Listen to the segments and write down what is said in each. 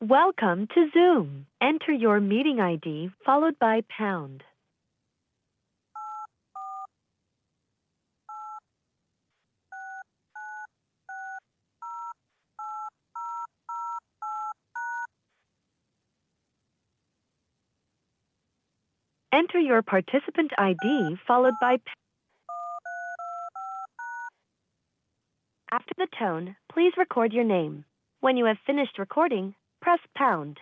Welcome to Zoom. Enter your meeting ID followed by pound. Enter your participant ID followed by pound. After the tone, please record your name. When you have finished recording, press pound.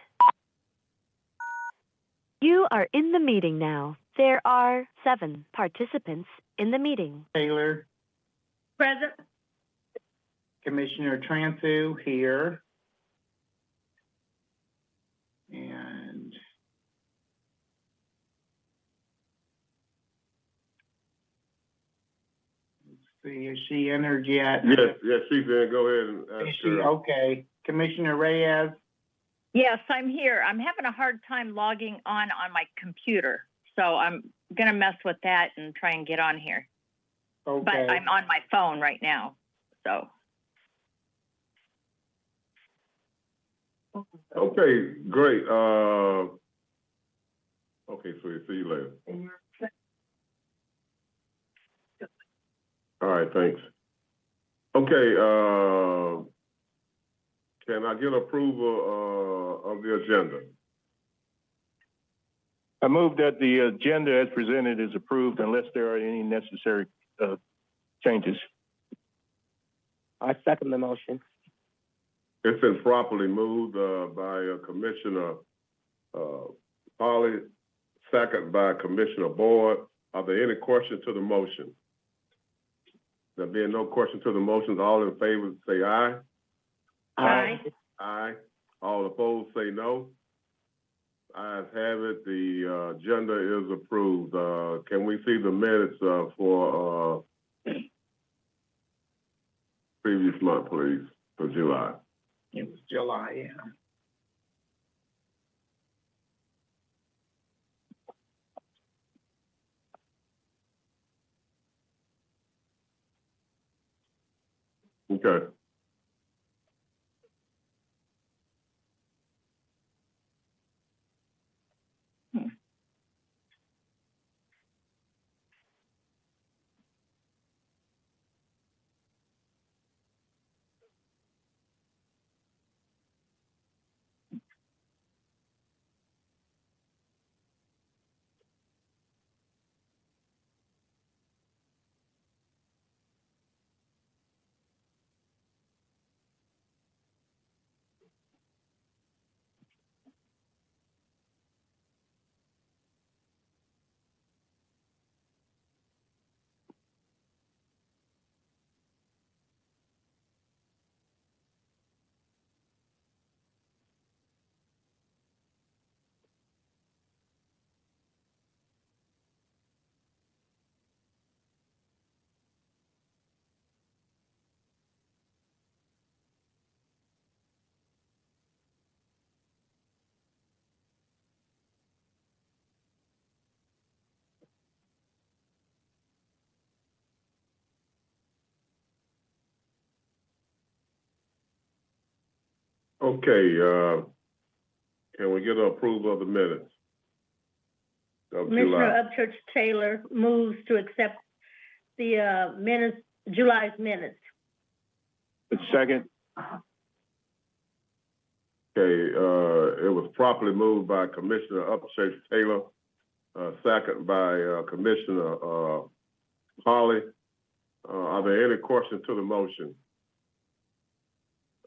You are in the meeting now. There are 7 participants in the meeting. Taylor, Present. Commissioner Transu here. And let's see, is she entered yet? Yes, she's in. Go ahead and Is ask she, her. okay. Commissioner Reyes, Yes, I'm here. I'm having a hard time logging on my computer. So I'm going to mess with that and try and get on here. okay. But I'm on my phone right now. So, Okay, great. Okay, sweet. See you later. All right, thanks. Okay, can I get approval of the agenda? I move that the agenda as presented is approved unless there are any necessary changes. I second the motion. It's been properly moved by Commissioner Polly, second by Commissioner Boyd. Are there any questions to the motion? There being no question to the motions, all in favor say aye. Aye. Aye. All opposed say no. Ayes have it. The agenda is approved. Can we see the minutes for previous month, please, for July? It was July, yeah. Okay. Okay, can we get an approval of the minutes of Commissioner July? Upchurch Taylor moves to accept the minutes, July's minutes. Second. Okay, it was properly moved by Commissioner Upchurch Taylor, second by Commissioner Polly. Are there any questions to the motion?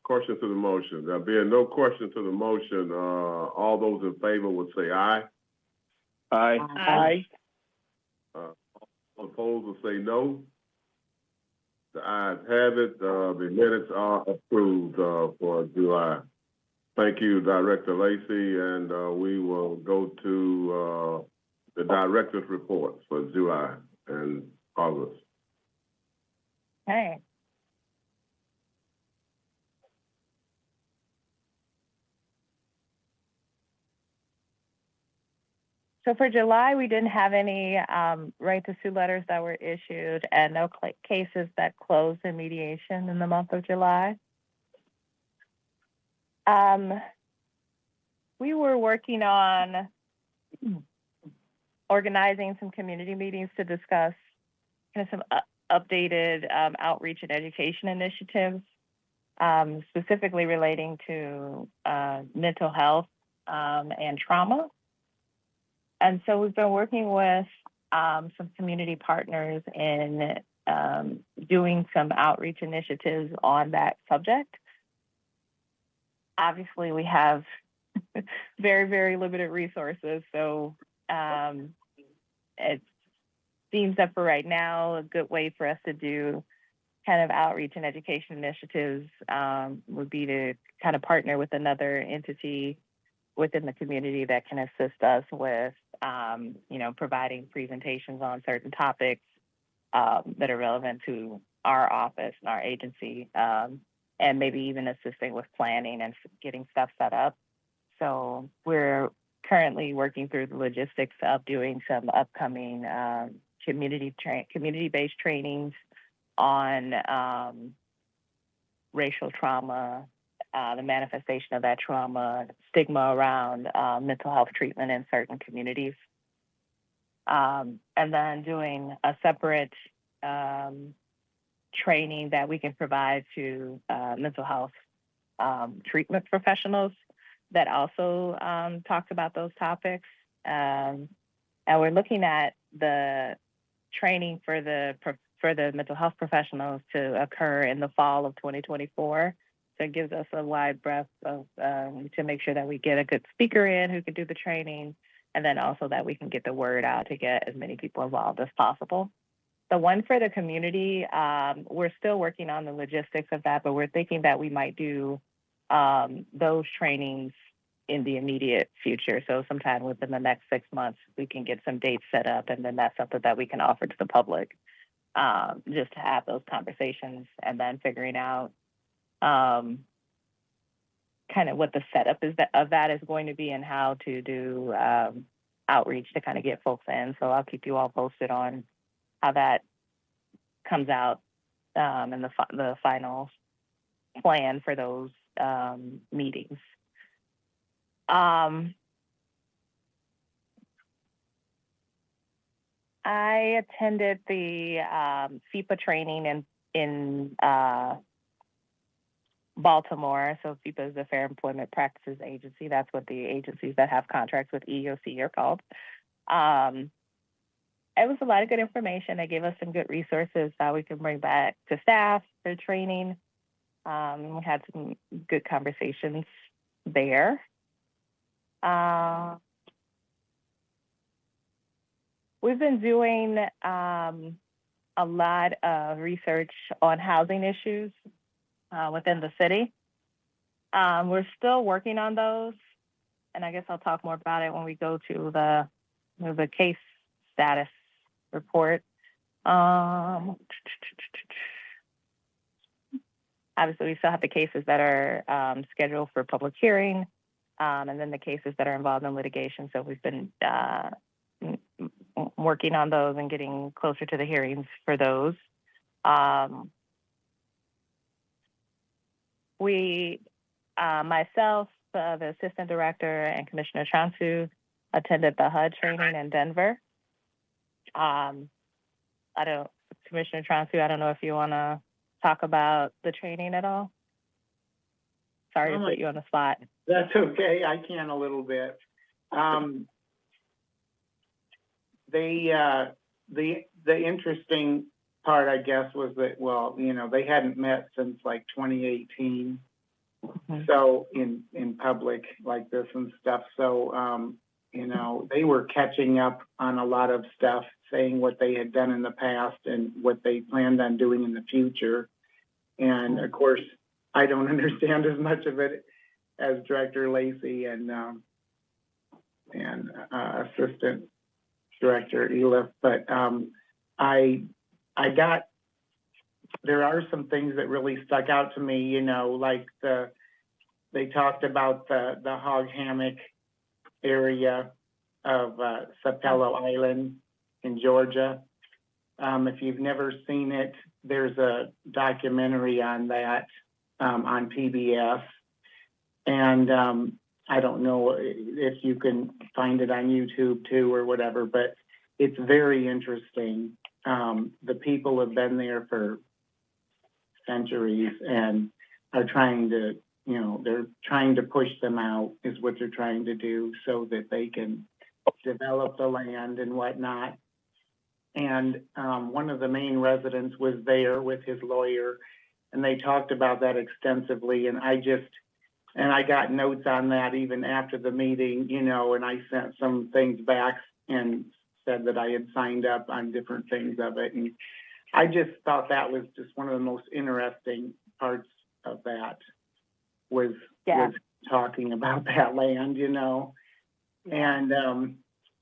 Question to the motion. There being no question to the motion, all those in favor would say aye. Aye. Aye. All opposed will say no. The ayes have it. The minutes are approved for July. Thank you, Director Lacy, and we will go to the director's reports for July and August. okay. So for July, we didn't have any right to sue letters that were issued and no cases that closed in mediation in the month of July. we were working on organizing some community meetings to discuss kind of some updated outreach and education initiatives, specifically relating to mental health and trauma. And so we've been working with some community partners in doing some outreach initiatives on that subject. Obviously, we have very, very limited resources. So it seems that for right now, a good way for us to do kind of outreach and education initiatives would be to kind of partner with another entity within the community that can assist us with, providing presentations on certain topics that are relevant to our office and our agency, and maybe even assisting with planning and getting stuff set up. So we're currently working through the logistics of doing some upcoming community-based trainings on racial trauma, the manifestation of that trauma, stigma around mental health treatment in certain communities. And then doing a separate training that we can provide to mental health treatment professionals that also talks about those topics. And we're looking at the training for the mental health professionals to occur in the fall of 2024. So it gives us a wide breadth of to make sure that we get a good speaker in who can do the training, and then also that we can get the word out to get as many people involved as possible. The one for the community, we're still working on the logistics of that, but we're thinking that we might do those trainings in the immediate future. So sometime within the next 6 months, we can get some dates set up, and then that's something that we can offer to the public, just to have those conversations, and then figuring out kind of what the setup of that is going to be and how to do outreach to kind of get folks in. So I'll keep you all posted on how that comes out and the final plan for those meetings. I attended the FEPA training in Baltimore. So FEPA is the Fair Employment Practices Agency. That's what the agencies that have contracts with EEOC are called. It was a lot of good information. They gave us some good resources that we can bring back to staff for training. We had some good conversations there. We've been doing a lot of research on housing issues within the city. We're still working on those, and I guess I'll talk more about it when we go to the case status report. Obviously, we still have the cases that are scheduled for public hearing, and then the cases that are involved in litigation. So we've been working on those and getting closer to the hearings for those. Myself, the assistant director, and Commissioner Transu attended the HUD training in Denver. Commissioner Transu, I don't know if you want to talk about the training at all. Sorry to put you on the spot. That's okay. I can a little bit. The interesting part, I guess, was that, well, they hadn't met since like 2018. Mm-hmm. So in public like this and stuff. So, they were catching up on a lot of stuff, saying what they had done in the past and what they planned on doing in the future. And of course, I don't understand as much of it as Director Lacey and Assistant Director Elif, but there are some things that really stuck out to me, like they talked about the hog hammock area of Sapelo Island in Georgia. If you've never seen it, there's a documentary on that on PBS. And I don't know if you can find it on YouTube too or whatever, but it's very interesting. The people have been there for centuries and are trying to, they're trying to push them out is what they're trying to do so that they can develop the land and whatnot. And one of the main residents was there with his lawyer, and they talked about that extensively. And I got notes on that even after the meeting, and I sent some things back and said that I had signed up on different things of it. And I just thought that was just one of the most interesting parts of that was talking about that land, Yeah.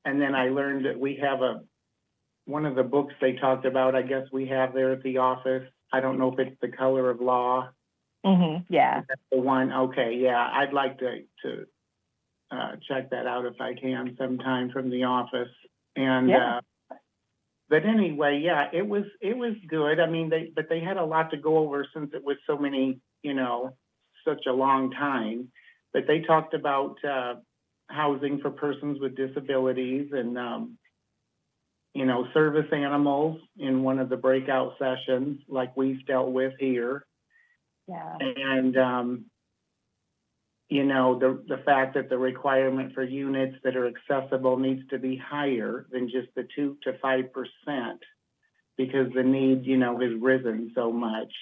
And then I learned that we have one of the books they talked about, I guess we have there at the office. I don't know if it's The Color of Law. Yeah. That's the one. Okay. Yeah. I'd like to check that out if I can sometime from the office. And, but anyway, yeah, it was good. I mean, they had a lot to go over since it was so many, such a long time, but they talked about, housing for persons with disabilities and, service animals in one of the breakout sessions like we've dealt with here. Yeah. And, the fact that the requirement for units that are accessible needs to be higher than just the 2 to 5% because the need, has risen so much.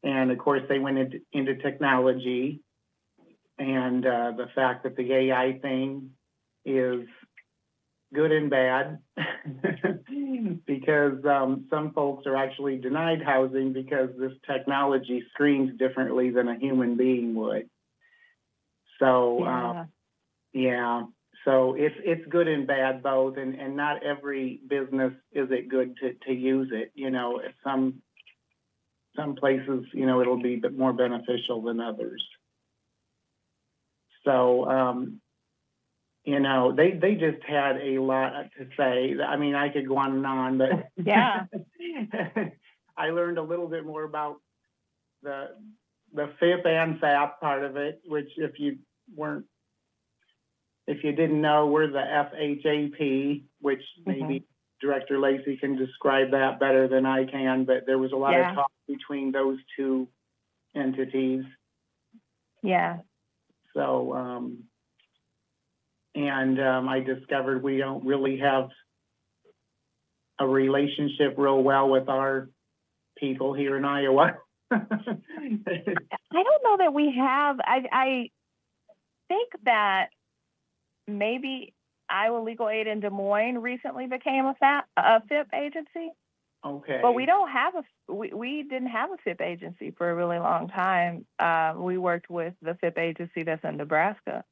And of course, they went into technology and the fact that the AI thing is good and bad because some folks are actually denied housing because this technology screens differently than a human being would. So, so it's good and bad both, and not every business is it good to use it. Some places, it'll be more beneficial than others. So, they just had a lot to say. I mean, I could go on and on, but yeah, I learned a little bit more about the FIP and FAP part of it, which if you didn't know, we're the FHAP, which maybe Director Lacey can describe that better than I can, but there was a lot of talk between those two entities. Yeah. So, I discovered we don't really have a relationship real well with our people here in Iowa. I don't know that we have. I think that maybe Iowa Legal Aid in Des Moines recently became a FIP agency. Okay. But we don't have we didn't have a FIP agency for a really long time. We worked with the FIP agency that's in Nebraska.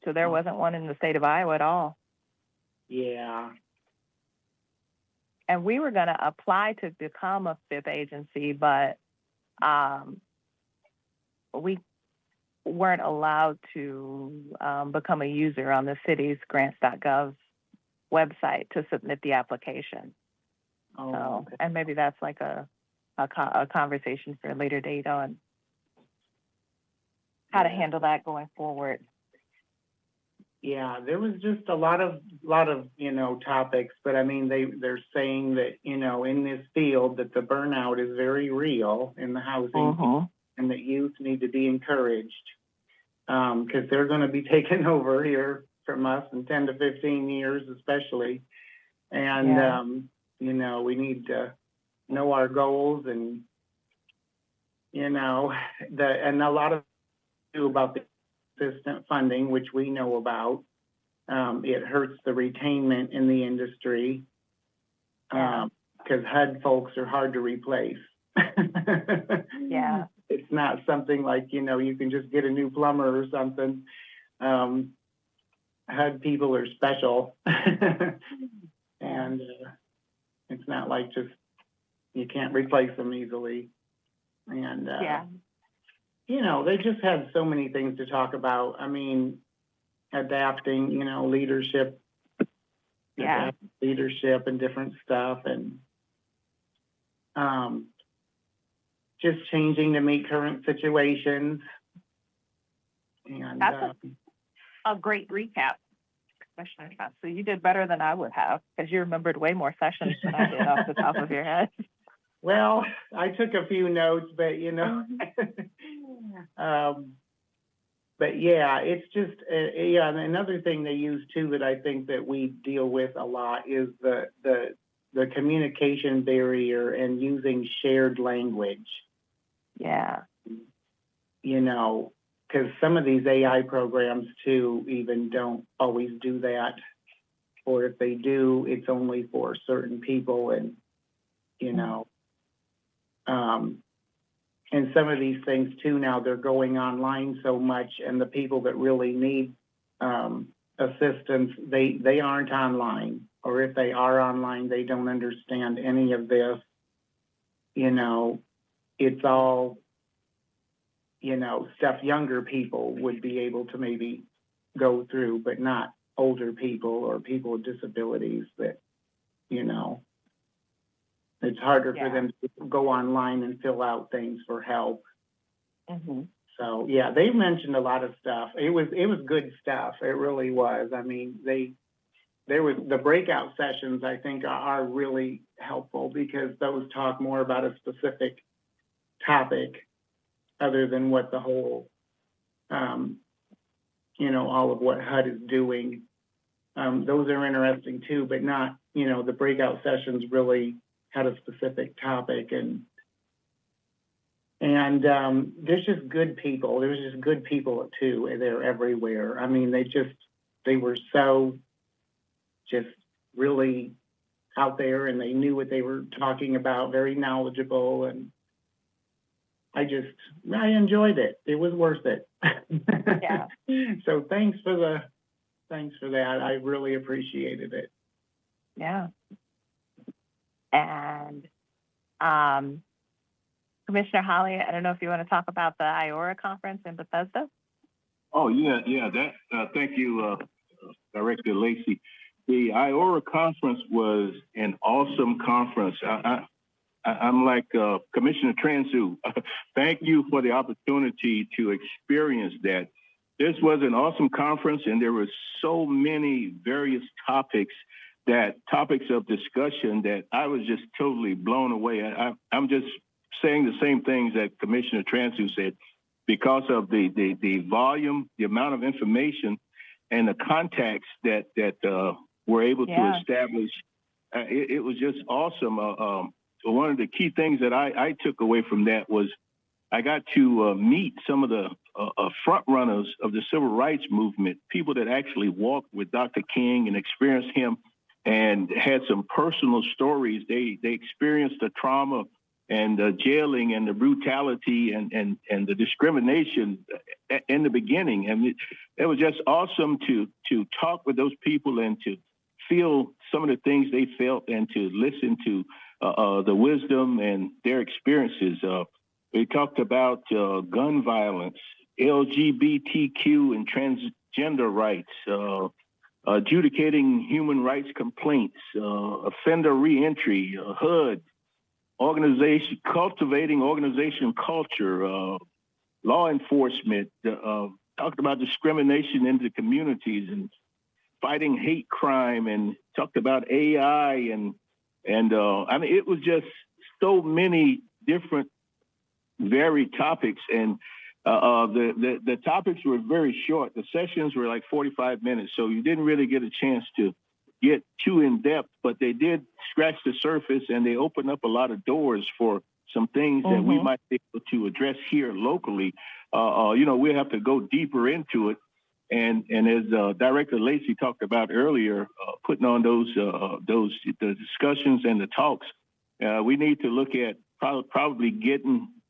So there wasn't one in the state of Iowa at all. Yeah. And we were going to apply to become a FIP agency, but we weren't allowed to become a user on the city's grants.gov website to submit the application. Oh, So, okay. and maybe that's like a conversation for a later date on how to handle that going forward. Yeah, there was just a lot of topics, but I mean they're saying that in this field that the burnout is very real in the housing and that youth need to be encouraged because they're going to be taken over here from us in 10 to 15 years especially, and we need to know our goals and and a lot of about the assistant funding, which we know about. It hurts the retainment in the industry because HUD folks are hard to replace. Yeah. It's not something like, you can just get a new plumber or something. HUD people are special. And it's not like just, you can't replace them easily. And, they just had so many things to talk about. I mean, adapting, leadership, leadership and different stuff, and just changing to meet current situations. And, That's a great recap, Commissioner Johnson. So you did better than I would have, because you remembered way more sessions than I did off the top of your head. well, I took a few notes, but but yeah, it's just, yeah, and another thing they use too that I think that we deal with a lot is the communication barrier and using shared language. Yeah. Because some of these AI programs too even don't always do that. Or if they do, it's only for certain people and, and some of these things too, now they're going online so much and the people that really need assistance, they aren't online. Or if they are online, they don't understand any of this. It's all, stuff younger people would be able to maybe go through, but not older people or people with disabilities that, it's harder for them to go online and fill out things for help. Mm-hmm. So yeah, they mentioned a lot of stuff. It was good stuff. It really was. I mean, there was the breakout sessions, I think, are really helpful because those talk more about a specific topic other than what the whole, all of what HUD is doing. Those are interesting too, but not, the breakout sessions really had a specific topic and there's just good people. There's just good people too. And they're everywhere. I mean, they were so just really out there and they knew what they were talking about, very knowledgeable. And I enjoyed it. It was worth it. Yeah. So thanks for that. I really appreciated it. Yeah. And Commissioner Holly, I don't know if you want to talk about the IORA conference in Bethesda. Oh, yeah. Thank you, Director Lacy. The IORA conference was an awesome conference. I'm like Commissioner Transu. Thank you for the opportunity to experience that. This was an awesome conference, and there were so many various topics of discussion that I was just totally blown away. I'm just saying the same things that Commissioner Transu said because of the volume, the amount of information, and the contacts that we're able to establish. It was just awesome. One of the key things that I took away from that was I got to meet some of the front runners of the civil rights movement, people that actually walked with Dr. King and experienced him and had some personal stories. They experienced the trauma and the jailing and the brutality and the discrimination in the beginning. And it was just awesome to talk with those people and to feel some of the things they felt and to listen to the wisdom and their experiences. We talked about gun violence, LGBTQ and transgender rights, adjudicating human rights complaints, offender reentry, HUD, cultivating organization culture, law enforcement, talked about discrimination in the communities and fighting hate crime, and talked about AI and I mean, it was just so many different varied topics, and the topics were very short. The sessions were like 45 minutes, so you didn't really get a chance to get too in depth, but they did scratch the surface and they opened up a lot of doors for some things that we might be able to address here locally. We'll have to go deeper into it. And as Director Lacy talked about earlier, putting on the discussions and the talks, we need to look at probably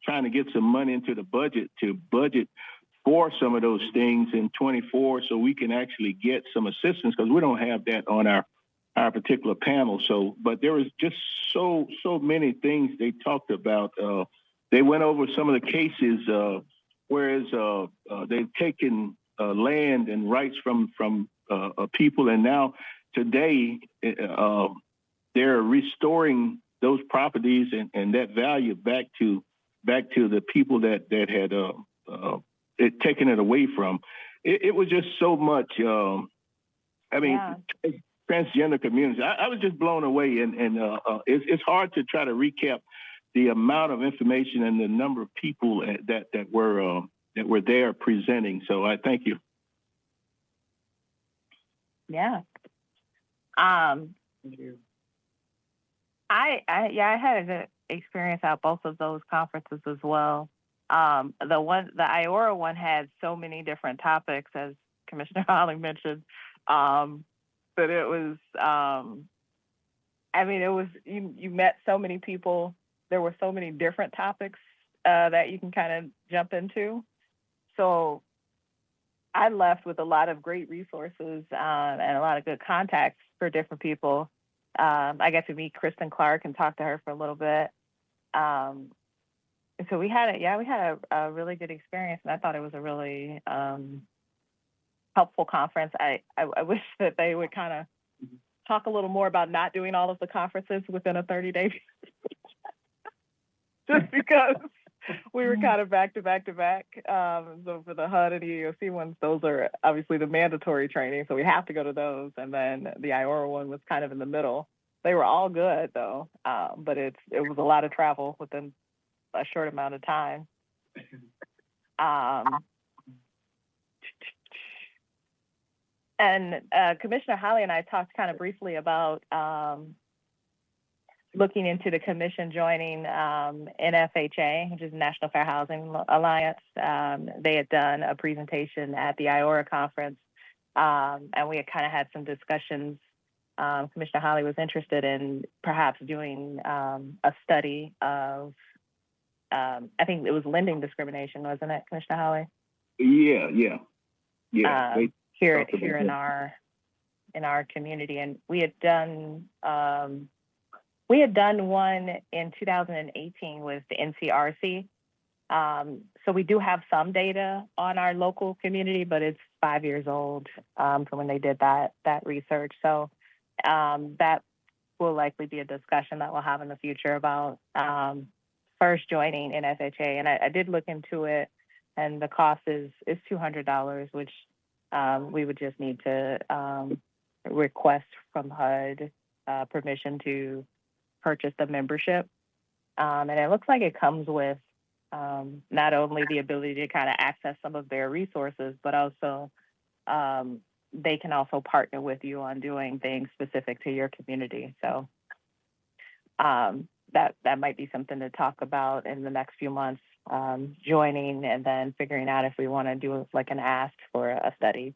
trying to get some money into the budget to budget for some of those things in 24, so we can actually get some assistance, because we don't have that on our particular panel. So, but there was just so many things they talked about. They went over some of the cases, whereas they've taken land and rights from people, and now today they're restoring those properties and that value back to the people that taking it away from. It was just so much. I mean, Yeah. transgender community. I was just blown away, and it's hard to try to recap the amount of information and the number of people that were there presenting. So I thank you. Yeah. Thank you. I had a good experience at both of those conferences as well. The IORA one had so many different topics, as Commissioner Holly mentioned, that it was, I mean, it was, you met so many people. There were so many different topics that you can kind of jump into. So I left with a lot of great resources and a lot of good contacts for different people. I got to meet Kristen Clark and talk to her for a little bit. And so we had a really good experience, and I thought it was a really helpful conference. I wish that they would kind of talk a little more about not doing all of the conferences within a 30-day just because we were kind of back to back to back. So for the HUD and EEOC ones, those are obviously the mandatory training, so we have to go to those. And then the IORA one was kind of in the middle. They were all good though, but it was a lot of travel within a short amount of time. And Commissioner Holly and I talked kind of briefly about looking into the commission joining NFHA, which is National Fair Housing Alliance. They had done a presentation at the IORA conference, and we had kind of had some discussions. Commissioner Holly was interested in perhaps doing a study of, I think it was lending discrimination, wasn't it, Commissioner Holly? Yeah. Here in our community, and we had done one in 2018 with the NCRC. So we do have some data on our local community, but it's 5 years old from when they did that research. So that will likely be a discussion that we'll have in the future about first joining NFHA. And I did look into it, and the cost is $200, which we would just need to request from HUD permission to purchase the membership. And it looks like it comes with not only the ability to kind of access some of their resources, but also they can also partner with you on doing things specific to your community. So that might be something to talk about in the next few months, joining and then figuring out if we want to do like an ask for a study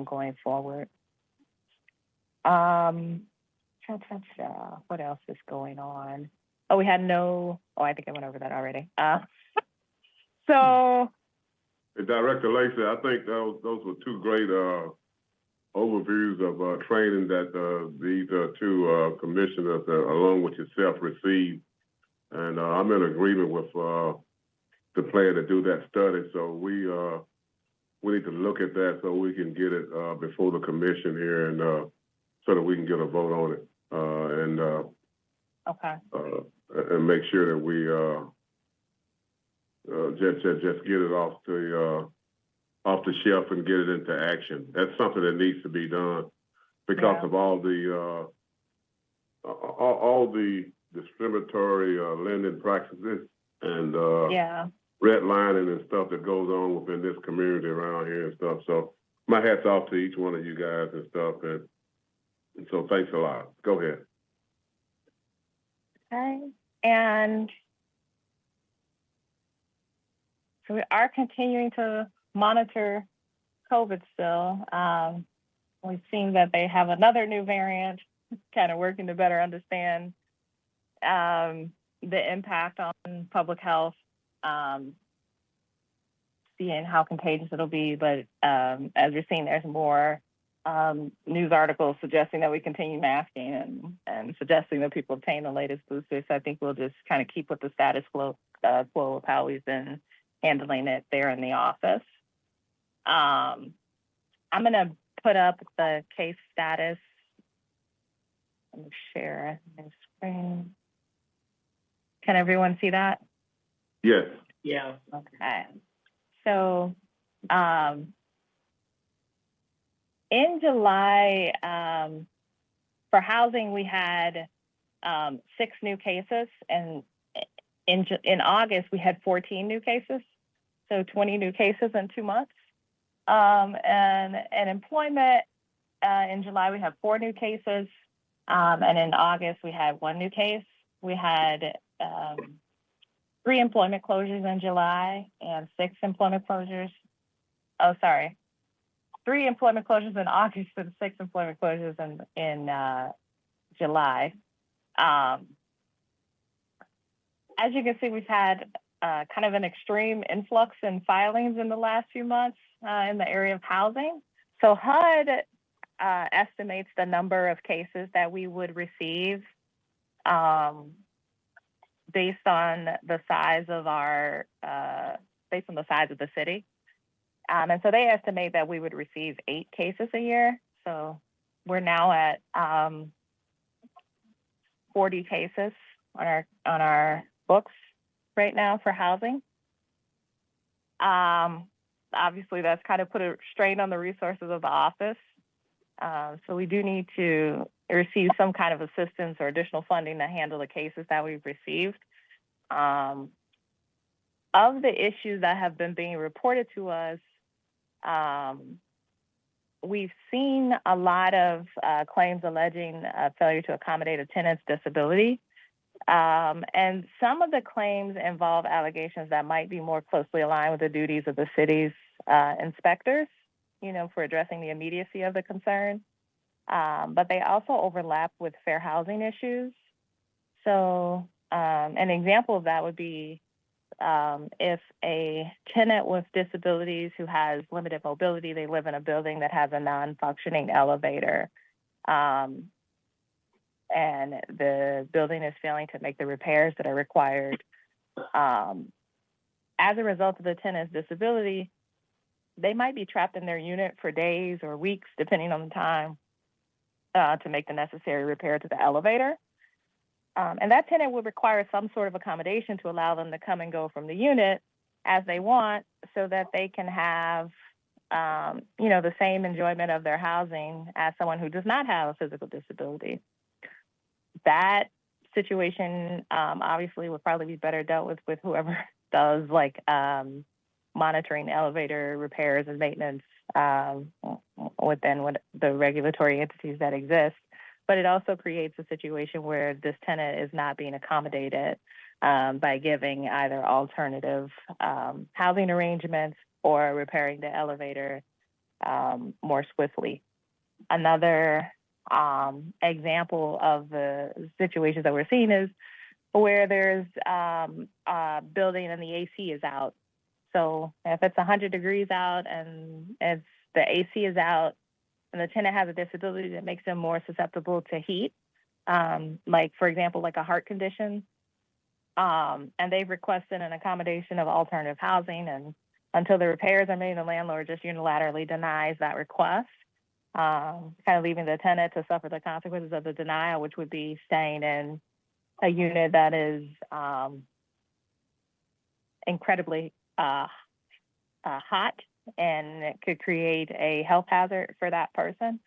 going forward. What else is going on? Oh, I think I went over that already. So. Hey, Director Lacey, I think those were two great overviews of training that these two commissioners, along with yourself, received. And I'm in agreement with the plan to do that study. So we need to look at that so we can get it before the commission here, and so that we can get a vote on it. Okay. And make sure that we just get it off the shelf and get it into action. That's something that needs to be done because of all the discriminatory lending practices and redlining and stuff that goes on within this community around here and stuff. So my hat's off to each one of you guys and stuff, and so thanks a lot. Go ahead. Okay, and so we are continuing to monitor COVID still. We've seen that they have another new variant, kind of working to better understand the impact on public health, seeing how contagious it'll be. But as you're seeing, there's more news articles suggesting that we continue masking and suggesting that people obtain the latest boosters. So I think we'll just kind of keep with the status quo of how we've been handling it there in the office. I'm going to put up the case status. Let me share my screen. Can everyone see that? Yes. Yeah. Okay. So, in July, for housing, we had 6 new cases, and in August, we had 14 new cases, so 20 new cases in 2 months. And employment, in July, we had 4 new cases, and in August, we had 1 new case. We had 3 employment closures in July and 6 employment closures. Oh, sorry. 3 employment closures in August and 6 employment closures in July. As you can see, we've had kind of an extreme influx in filings in the last few months in the area of housing. So HUD estimates the number of cases that we would receive based on the size of the city. And so they estimate that we would receive 8 cases a year. So we're now at 40 cases on our books right now for housing. Obviously, that's kind of put a strain on the resources of the office. So we do need to receive some kind of assistance or additional funding to handle the cases that we've received. Of the issues that have been being reported to us, we've seen a lot of claims alleging failure to accommodate a tenant's disability. And some of the claims involve allegations that might be more closely aligned with the duties of the city's inspectors, for addressing the immediacy of the concern. But they also overlap with fair housing issues. So an example of that would be if a tenant with disabilities who has limited mobility, they live in a building that has a non-functioning elevator, and the building is failing to make the repairs that are required. As a result of the tenant's disability, they might be trapped in their unit for days or weeks, depending on the time, to make the necessary repair to the elevator. And that tenant would require some sort of accommodation to allow them to come and go from the unit as they want, so that they can have, the same enjoyment of their housing as someone who does not have a physical disability. That situation obviously would probably be better dealt with whoever does monitoring elevator repairs and maintenance within the regulatory entities that exist. But it also creates a situation where this tenant is not being accommodated by giving either alternative housing arrangements or repairing the elevator more swiftly. Another example of the situations that we're seeing is where there's a building and the AC is out. So if it's 100 degrees out and the AC is out, and the tenant has a disability that makes them more susceptible to heat, for example, a heart condition, and they've requested an accommodation of alternative housing, and until the repairs are made, the landlord just unilaterally denies that request, kind of leaving the tenant to suffer the consequences of the denial, which would be staying in a unit that is incredibly hot, and it could create a health hazard for that person.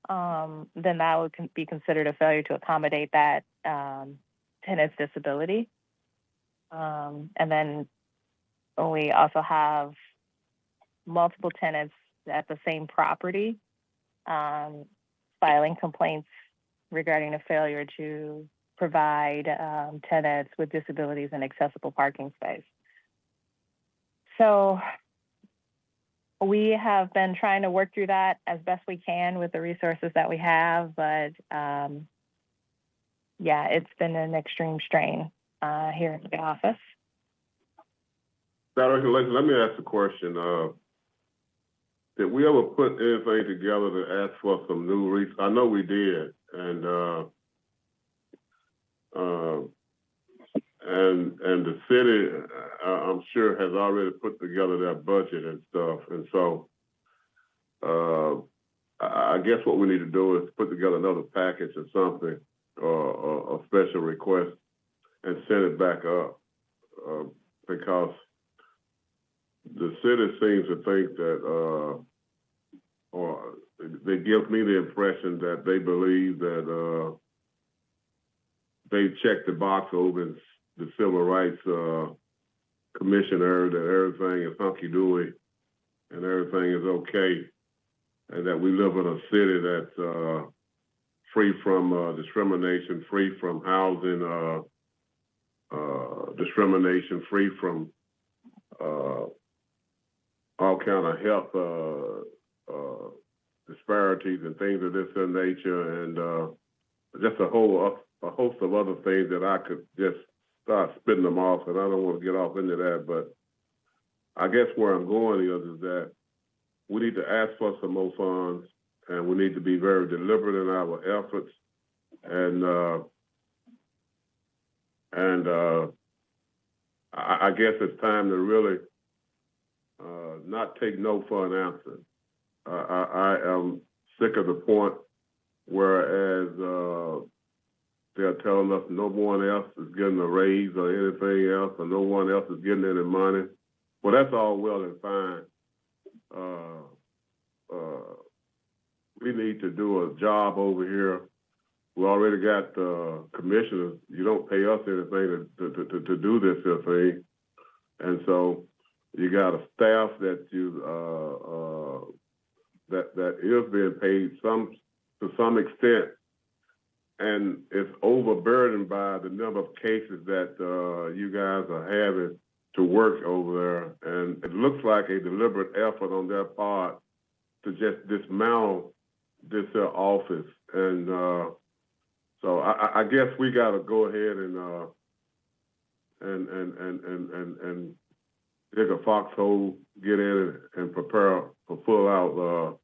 Then that would be considered a failure to accommodate that tenant's disability. And then we also have multiple tenants at the same property filing complaints regarding a failure to provide tenants with disabilities an accessible parking space. So we have been trying to work through that as best we can with the resources that we have, but it's been an extreme strain here in the office. Director Lacy, let me ask a question. Did we ever put anything together to ask for some new resources? I know we did, and the city, I'm sure, has already put together their budget and stuff. And so I guess what we need to do is put together another package or something, or a special request, and send it back up, because the city seems to think that, or they give me the impression that they believe that they checked the box over in the Civil Rights Commissioner that everything is hunky-dory and everything is okay, and that we live in a city that's free from discrimination, free from housing discrimination, free from all kind of health disparities and things of this nature, and just a host of other things that I could just start spitting them off, and I don't want to get off into that, but I guess where I'm going is that we need to ask for some more funds, and we need to be very deliberate in our efforts, and I guess it's time to really not take no for an answer. I am sick of the point whereas they're telling us no one else is getting a raise or anything else, or no one else is getting any money. Well, that's all well and fine. We need to do a job over here. We already got commissioners. You don't pay us anything to do this thing, and so you got a staff that that is being paid to some extent, and it's overburdened by the number of cases that you guys are having to work over there, and it looks like a deliberate effort on their part to just dismantle this office, and so I guess we got to go ahead and dig a foxhole, get in it, and prepare for full out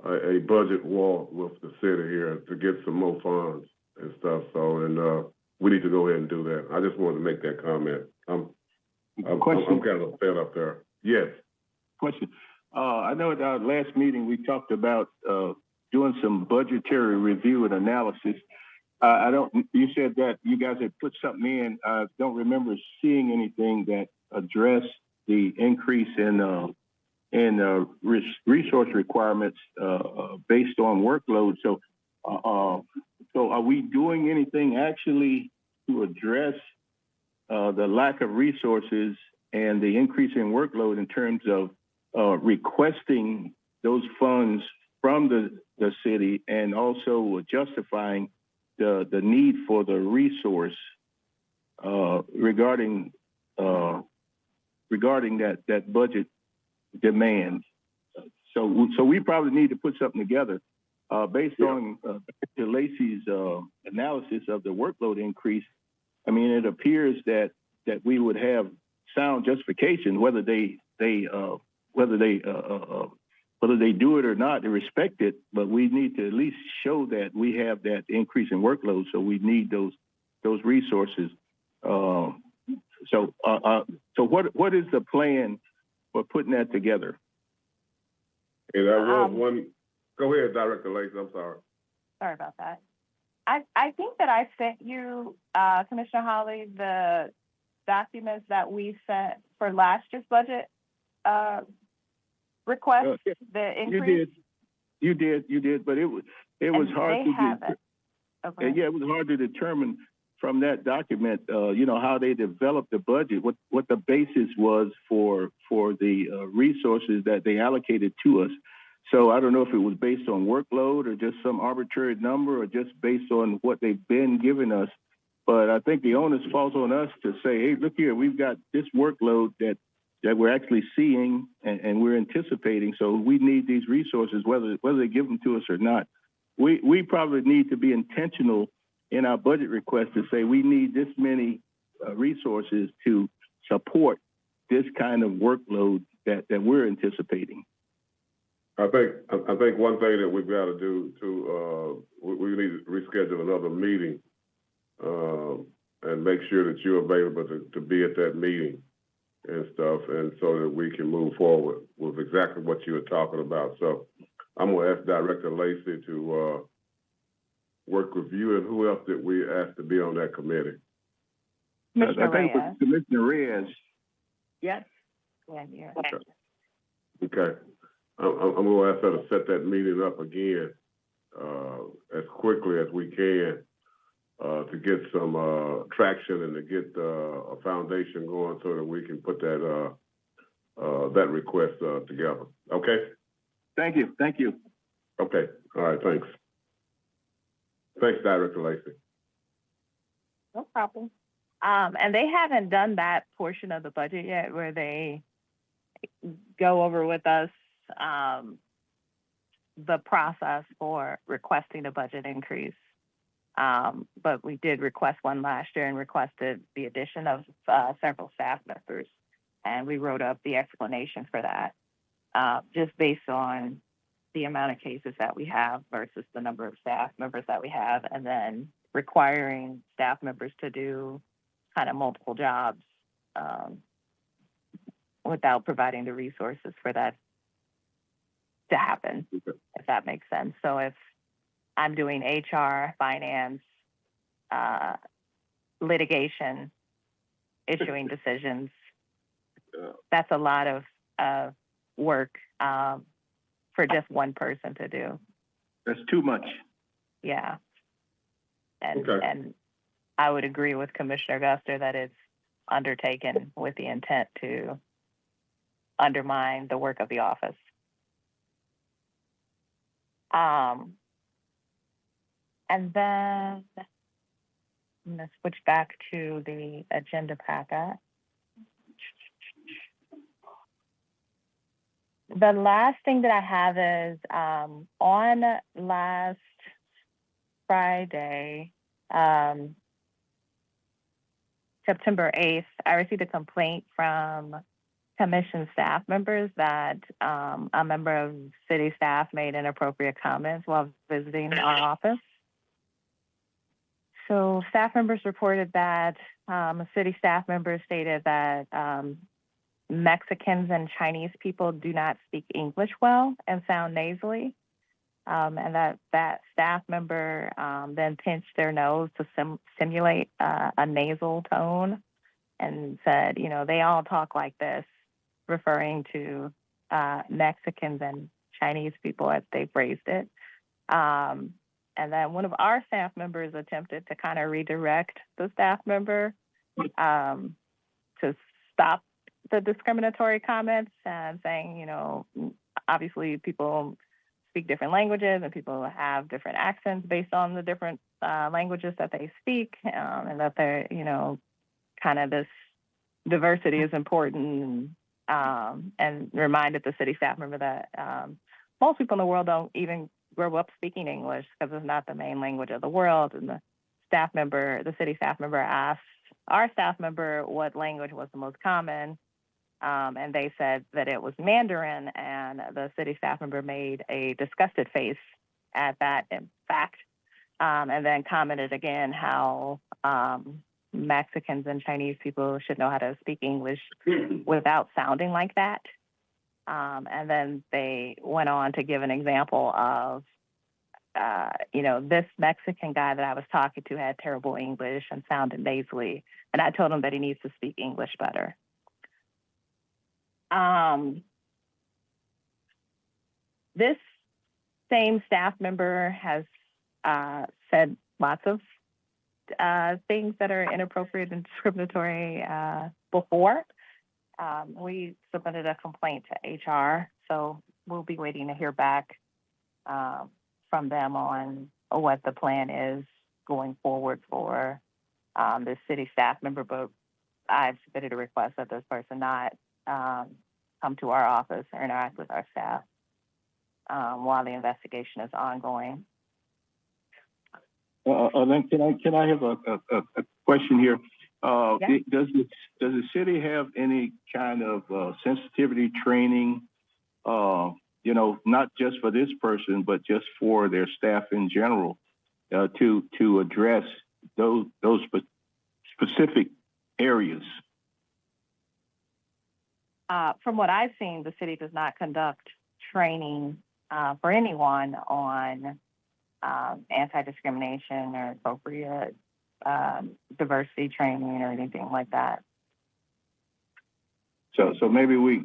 a budget war with the city here to get some more funds and stuff. So, and we need to go ahead and do that. I just wanted to make that comment. I'm kind of fed up there. Yes. Question. I know at our last meeting we talked about doing some budgetary review and analysis. You said that you guys had put something in. I don't remember seeing anything that addressed the increase in resource requirements based on workload. So are we doing anything actually to address the lack of resources and the increase in workload in terms of requesting those funds from the city, and also justifying the need for the resource regarding that budget demand? So we probably need to put something together based on Lacey's analysis of the workload increase. I mean, it appears that we would have sound justification whether they do it or not, they respect it, but we need to at least show that we have that increase in workload, so we need those resources. So what is the plan for putting that together? And I want one. Go ahead, Director Lacey. I'm sorry. Sorry about that. I think that I sent you, Commissioner Hawley, the documents that we sent for last year's budget request. The increase. You did, but it was hard to. Okay. Yeah, it was hard to determine from that document, how they developed the budget, what the basis was for the resources that they allocated to us. So I don't know if it was based on workload or just some arbitrary number, or just based on what they've been giving us. But I think the onus falls on us to say, hey, look here, we've got this workload that we're actually seeing and we're anticipating. So we need these resources, whether they give them to us or not. We probably need to be intentional in our budget request to say we need this many resources to support this kind of workload that we're anticipating. I think one thing that we've got to do too, we need to reschedule another meeting and make sure that you're available to be at that meeting and stuff, and so that we can move forward with exactly what you were talking about. So I'm going to ask Director Lacey to work with you, and who else did we ask to be on that committee? Commissioner Reyes. Commissioner Reyes. Yes. Yeah. Okay. I'm gonna ask her to set that meeting up again, as quickly as we can, to get some, traction and to get, a foundation going so that we can put that request, together. Okay? Thank you. Okay. All right, thanks. Thanks, Director Lacy. No problem. And they haven't done that portion of the budget yet where they go over with us, the process for requesting a budget increase. But we did request one last year and requested the addition of, several staff members. And we wrote up the explanation for that, just based on the amount of cases that we have versus the number of staff members that we have, and then requiring staff members to do kind of multiple jobs, without providing the resources for that to happen, if that makes sense. So if I'm doing HR, finance, litigation, issuing decisions, that's a lot of work for just one person to do. That's too much. Yeah. And Okay. and I would agree with Commissioner Guster that it's undertaken with the intent to undermine the work of the office. And then I'm gonna switch back to the agenda packet. The last thing that I have is, on last Friday, September 8th, I received a complaint from commission staff members that, a member of city staff made inappropriate comments while visiting our office. So staff members reported that, city staff members stated that, Mexicans and Chinese people do not speak English well and sound nasally. And that staff member, then pinched their nose to simulate, a nasal tone and said, you know, they all talk like this, referring to, Mexicans and Chinese people as they phrased it. And then one of our staff members attempted to kind of redirect the staff member, to stop the discriminatory comments, and saying, you know, obviously people speak different languages and people have different accents based on the different languages that they speak, and that they're, you know, kind of this diversity is important, and reminded the city staff member that most people in the world don't even grow up speaking English because it's not the main language of the world. And the city staff member asked our staff member what language was the most common, and they said that it was Mandarin, and the city staff member made a disgusted face at that, in fact, and then commented again how Mexicans and Chinese people should know how to speak English without sounding like that. And then they went on to give an example of, you know, this Mexican guy that I was talking to had terrible English and sounded nasally, and I told him that he needs to speak English better. This same staff member has said lots of things that are inappropriate and discriminatory before. We submitted a complaint to HR, so we'll be waiting to hear back from them on what the plan is going forward for the city staff member. But I've submitted a request that this person not come to our office or interact with our staff while the investigation is ongoing. Then can I have a question here? Yeah. Does the city have any kind of sensitivity training? You know, not just for this person, but just for their staff in general, to address those specific areas? From what I've seen, the city does not conduct training for anyone on anti-discrimination or appropriate diversity training or anything like that. So maybe we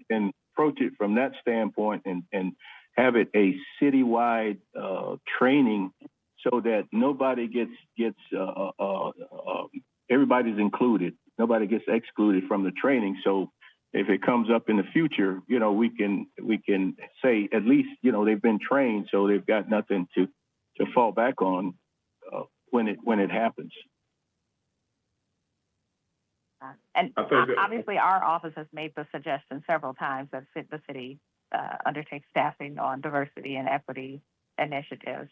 can approach it from that standpoint and have it a citywide training so that nobody gets everybody's included. Nobody gets excluded from the training. So if it comes up in the future, you know, we can say at least, you know, they've been trained, so they've got nothing to fall back on when it happens. And I think that- obviously, our office has made the suggestion several times that the city undertake staffing on diversity and equity initiatives.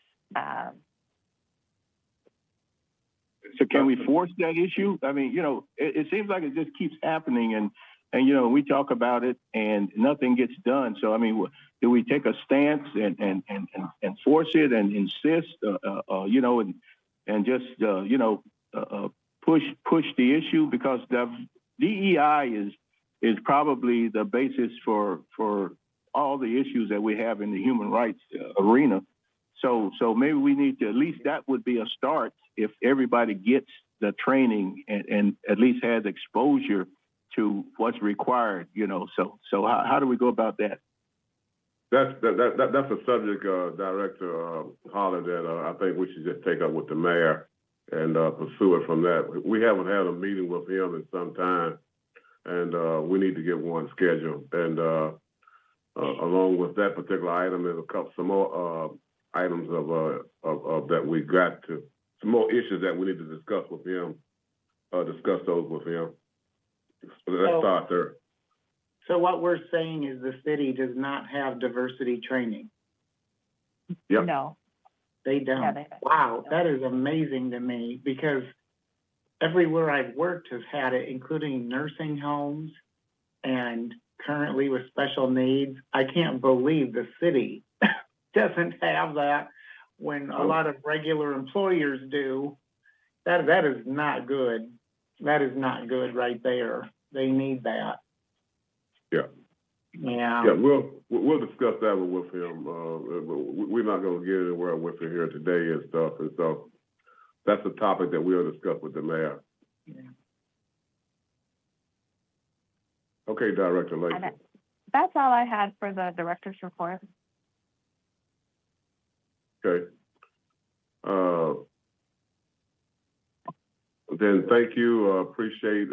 So can we force that issue? I mean, you know, it seems like it just keeps happening, and you know, we talk about it and nothing gets done. So I mean, do we take a stance and force it and insist, you know, and just you know, push the issue, because the DEI is probably the basis for all the issues that we have in the human rights arena. So maybe we need to, at least that would be a start if everybody gets the training and at least has exposure to what's required, you know. So how do we go about that? That's a subject, Director Holland, that I think we should just take up with the mayor and pursue it from that. We haven't had a meeting with him in some time, and we need to get one scheduled. And along with that particular item, there's some more items of that we got to, some more issues that we need to discuss with him. Discuss those with him. So let's start there. So what we're saying is the city does not have diversity training. Yep. No. They don't. Yeah, they don't. Wow, that is amazing to me, because everywhere I've worked has had it, including nursing homes and currently with special needs. I can't believe the city doesn't have that when a lot of regular employers do. That is not good. That is not good right there. They need that. Yeah. Yeah. Yeah, we'll discuss that one with him. We're not going to get anywhere with him here today and stuff, and so that's a topic that we'll discuss with the mayor. Yeah. Okay, Director Lacey. That's all I had for the director's report. Okay. Then thank you. Appreciate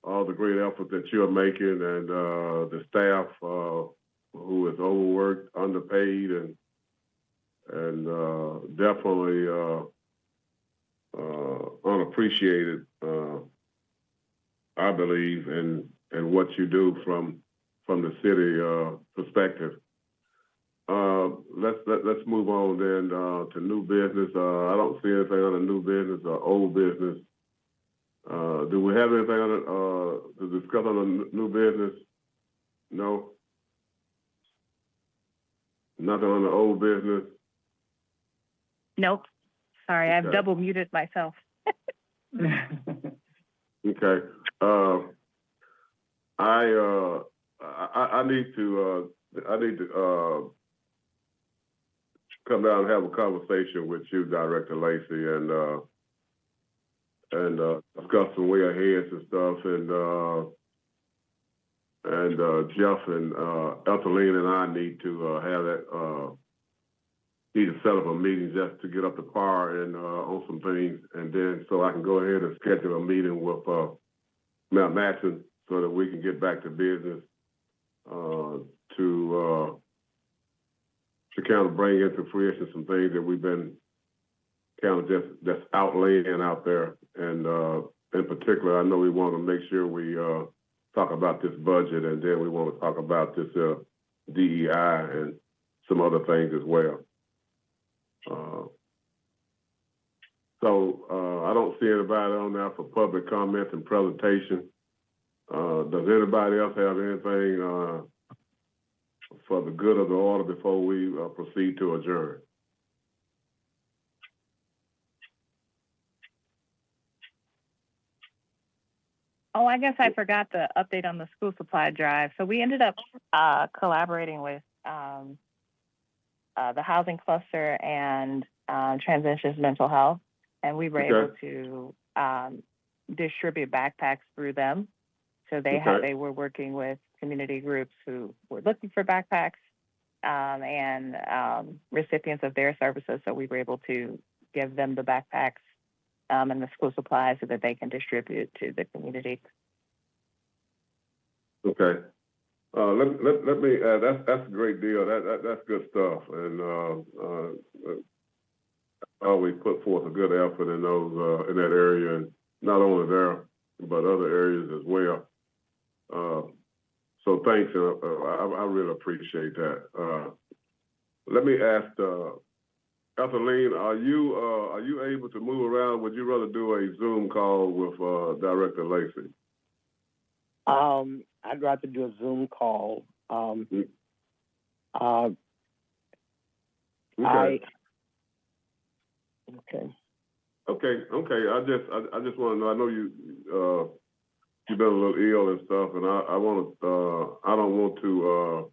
all the great effort that you're making, and the staff who is overworked, underpaid, and definitely unappreciated. I believe in what you do from the city perspective. Let's move on then to new business. I don't see anything under new business or old business. Do we have anything to discuss on the new business? No? Nothing on the old business? Nope. Sorry, I've Okay. double muted myself. Okay. I need to come down and have a conversation with you, Director Lacey, and discuss some way ahead and stuff, and Jeff and Ethelene and I need to have that. Need to set up a meeting just to get up to par and on some things, and then so I can go ahead and schedule a meeting with Matt Matson so that we can get back to business to kind of bring into fruition some things that we've been kind of just outlaying out there. And in particular, I know we want to make sure we talk about this budget, and then we want to talk about this DEI and some other things as well. So I don't see anybody on there for public comments and presentation. Does anybody else have anything for the good of the order before we proceed to adjourn? Oh, I guess I forgot the update on the school supply drive. So we ended up collaborating with the housing cluster and Transitions Mental Health, and we were able to distribute backpacks through them. So they were working with community groups who were looking for backpacks and recipients of their services. So we were able to give them the backpacks and the school supplies so that they can distribute to the community. Okay. Let me, that's a great deal. That's good stuff. And, always put forth a good effort in those, in that area, and not only there, but other areas as well. So thanks, I really appreciate that. Let me ask, Ethelene, are you able to move around? Would you rather do a Zoom call with, Director Lacy? I'd rather do a Zoom call. Okay. Okay. I just want to know. I know you've been a little ill and stuff, and I want to. I don't want to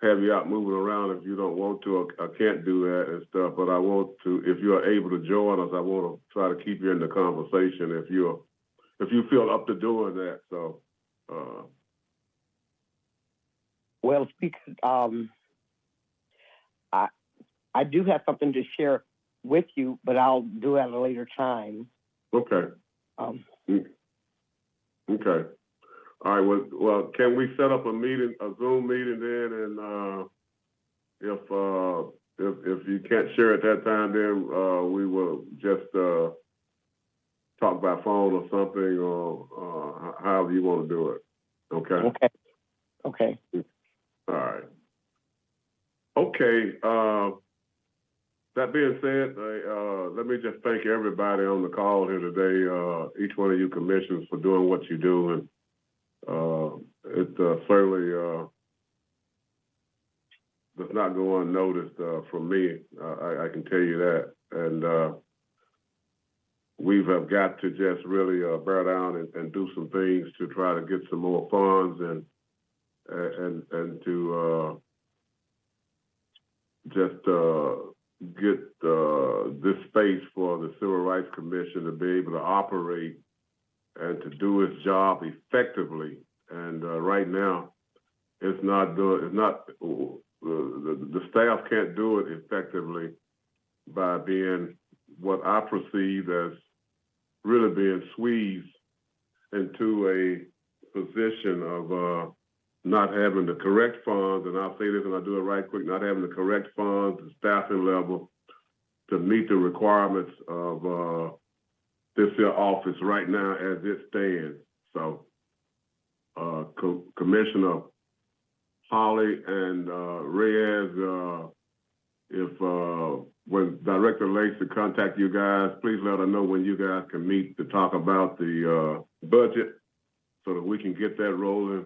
have you out moving around if you don't want to. I can't do that and stuff, but I want to. If you are able to join us, I want to try to keep you in the conversation. If you feel up to doing that, so. Well, Speaker, I do have something to share with you, but I'll do it at a later time. Okay. Okay. All right. Well, can we set up a meeting, a Zoom meeting then? And if you can't share at that time, then we will just talk by phone or something, or however you want to do it. Okay. Okay. All right. Okay. That being said, let me just thank everybody on the call here today, each one of you commissioners for doing what you do. And it certainly does not go unnoticed from me. I can tell you that. And we have got to just really bear down and do some things to try to get some more funds and to just get this space for the Civil Rights Commission to be able to operate and to do its job effectively. And right now, the staff can't do it effectively by being what I perceive as really being squeezed into a position of not having the correct funds, and I'll say this and I'll do it right quick, not having the correct funds, the staffing level to meet the requirements of this here office right now as it stands. So Commissioner Holly and Reyes, when Director Lacy contact you guys, please let her know when you guys can meet to talk about the budget so that we can get that rolling.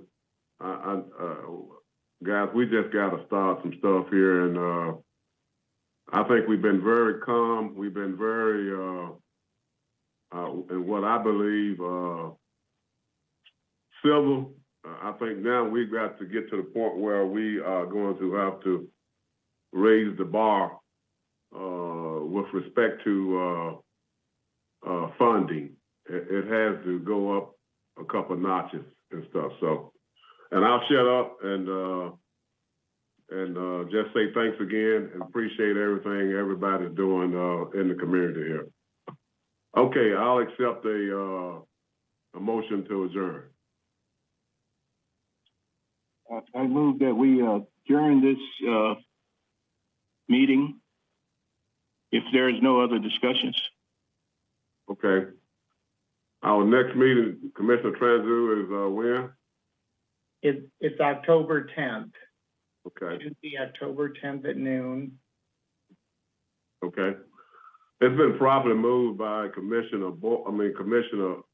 Guys, we just got to start some stuff here, and I think we've been very calm. We've been very, in what I believe, civil. I think now we've got to get to the point where we are going to have to raise the bar with respect to funding. It has to go up a couple of notches and stuff. So. And I'll shut up and just say thanks again and appreciate everything everybody's doing in the community here. Okay, I'll accept a motion to adjourn. I move that we adjourn this meeting if there is no other discussions. Okay. Our next meeting, Commissioner Tranzu, is when? It's October 10th. Okay. Tuesday, October 10th at noon. Okay. It's been properly moved by Commissioner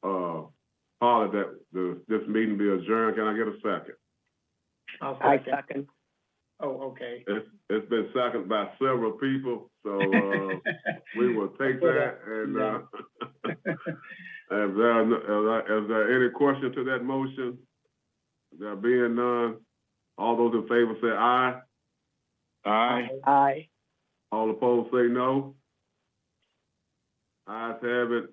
Holly that this meeting be adjourned. Can I get a second? I second. Oh, okay. It's been seconded by several people, so we will take that. And is there any question to that motion? There being none, all those in favor say aye. Aye. Aye. All opposed say no. Ayes have it.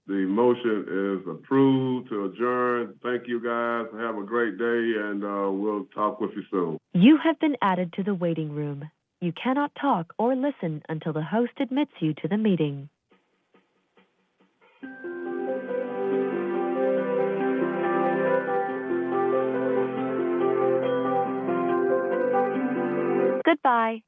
The motion is approved to adjourn. Thank you, guys. Have a great day, and we'll talk with you soon. You have been added to the waiting room. You cannot talk or listen until the host admits you to the meeting. Goodbye.